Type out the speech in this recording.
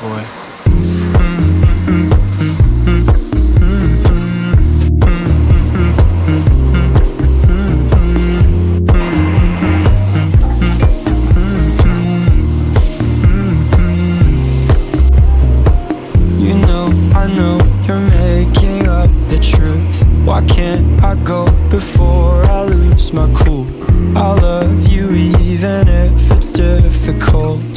boy. You know, I know you're making up the truth. Why can't I go before I lose my cool? I love you even if it's difficult.